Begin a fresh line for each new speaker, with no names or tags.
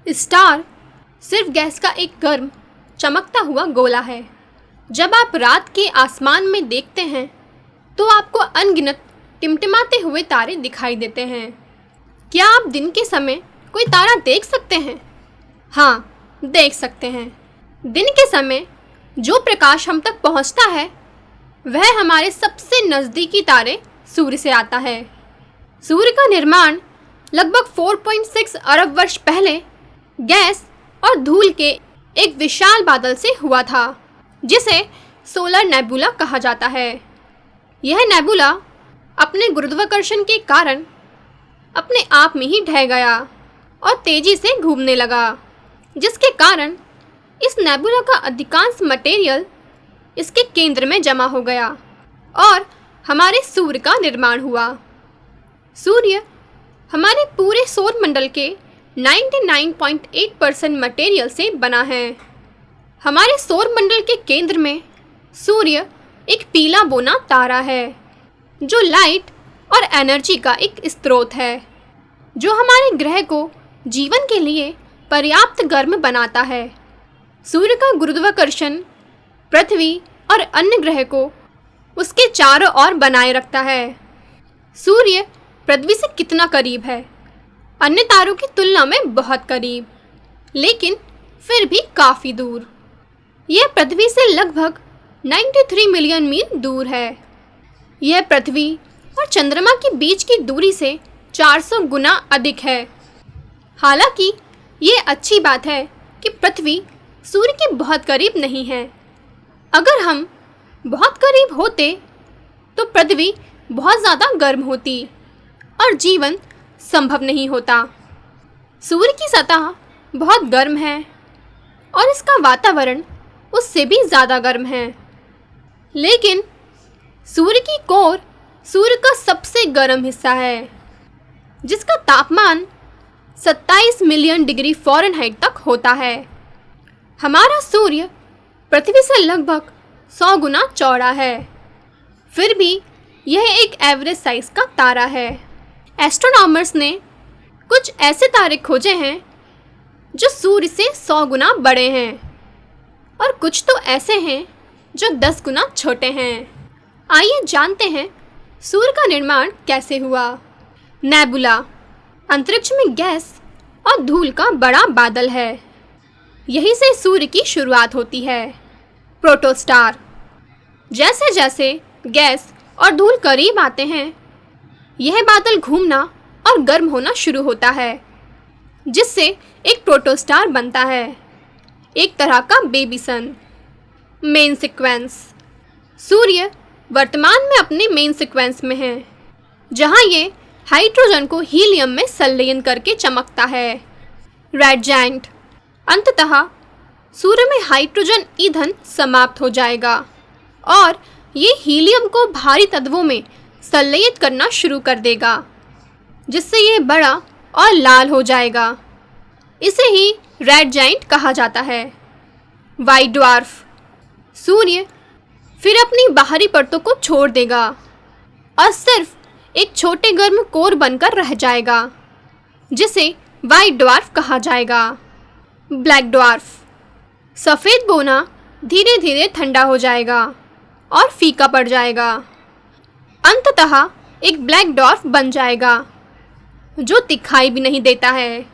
Star सिर्फ gas का एक गर्म चमकता हुआ गोला है। जब आप रात के आसमान में देखते हैं तो आपको अनगिनत टिमटिमाते हुए तारे दिखाई देते हैं। क्या आप दिन के समय कोई तारा देख सकते हैं? हाँ, देख सकते हैं। दिन के समय जो प्रकाश हम तक पहुंचता है वह हमारे सबसे नज़दीकी तारे सूर्य से आता है। सूर्य का निर्माण लगभग 4.6 अरब वर्ष पहले गैस और धूल के एक विशाल बादल से हुआ था, जिसे सोलर नेबुला कहा जाता है। यह नेबुला अपने गुरुत्वाकर्षण के कारण अपने आप में ही ढह गया और तेजी से घूमने लगा, जिसके कारण इस नेबुला का अधिकांश मटेरियल इसके केंद्र में जमा हो गया और हमारे सूर्य का निर्माण हुआ। सूर्य हमारे पूरे सौर मंडल के 99.8% मटेरियल से बना है। हमारे सौर मंडल के केंद्र में सूर्य एक पीला बोना तारा है जो लाइट और एनर्जी का एक स्रोत है, जो हमारे ग्रह को जीवन के लिए पर्याप्त गर्म बनाता है। सूर्य का गुरुत्वाकर्षण पृथ्वी और अन्य ग्रह को उसके चारों ओर बनाए रखता है। सूर्य पृथ्वी से कितना करीब है? अन्य तारों की तुलना में बहुत करीब, लेकिन फिर भी काफ़ी दूर। यह पृथ्वी से लगभग 93 मिलियन मील दूर है। यह पृथ्वी और चंद्रमा के बीच की दूरी से 400 गुना अधिक है। हालांकि ये अच्छी बात है कि पृथ्वी सूर्य के बहुत करीब नहीं है। अगर हम बहुत करीब होते तो पृथ्वी बहुत ज़्यादा गर्म होती और जीवन संभव नहीं होता। सूर्य की सतह बहुत गर्म है और इसका वातावरण उससे भी ज़्यादा गर्म है, लेकिन सूर्य की कोर सूर्य का सबसे गर्म हिस्सा है, जिसका तापमान 27 मिलियन डिग्री फ़ारेनहाइट तक होता है। हमारा सूर्य पृथ्वी से लगभग 100 गुना चौड़ा है, फिर भी यह एक एवरेज साइज का तारा है। एस्ट्रोनॉमर्स ने कुछ ऐसे तारे खोजे हैं जो सूर्य से 100 गुना बड़े हैं और कुछ तो ऐसे हैं जो 10 गुना छोटे हैं। आइए जानते हैं सूर्य का निर्माण कैसे हुआ। नेबुला अंतरिक्ष में गैस और धूल का बड़ा बादल है। यहीं से सूर्य की शुरुआत होती है। प्रोटोस्टार जैसे जैसे गैस और धूल करीब आते हैं, यह बादल घूमना और गर्म होना शुरू होता है, जिससे एक प्रोटोस्टार बनता है, एक तरह का बेबी सन। मेन सीक्वेंस सूर्य वर्तमान में अपने मेन सीक्वेंस में है, जहां ये हाइड्रोजन को हीलियम में संलयन करके चमकता है। रेड जायंट अंततः सूर्य में हाइड्रोजन ईंधन समाप्त हो जाएगा और ये हीलियम को भारी तत्वों में संलयित करना शुरू कर देगा, जिससे ये बड़ा और लाल हो जाएगा। इसे ही रेड जायंट कहा जाता है। वाइट ड्वार्फ सूर्य फिर अपनी बाहरी परतों को छोड़ देगा और सिर्फ एक छोटे गर्म कोर बनकर रह जाएगा, जिसे वाइट ड्वार्फ कहा जाएगा। ब्लैक ड्वार्फ सफ़ेद बोना धीरे धीरे ठंडा हो जाएगा और फीका पड़ जाएगा। अंततः एक ब्लैक ड्वार्फ बन जाएगा जो दिखाई भी नहीं देता है।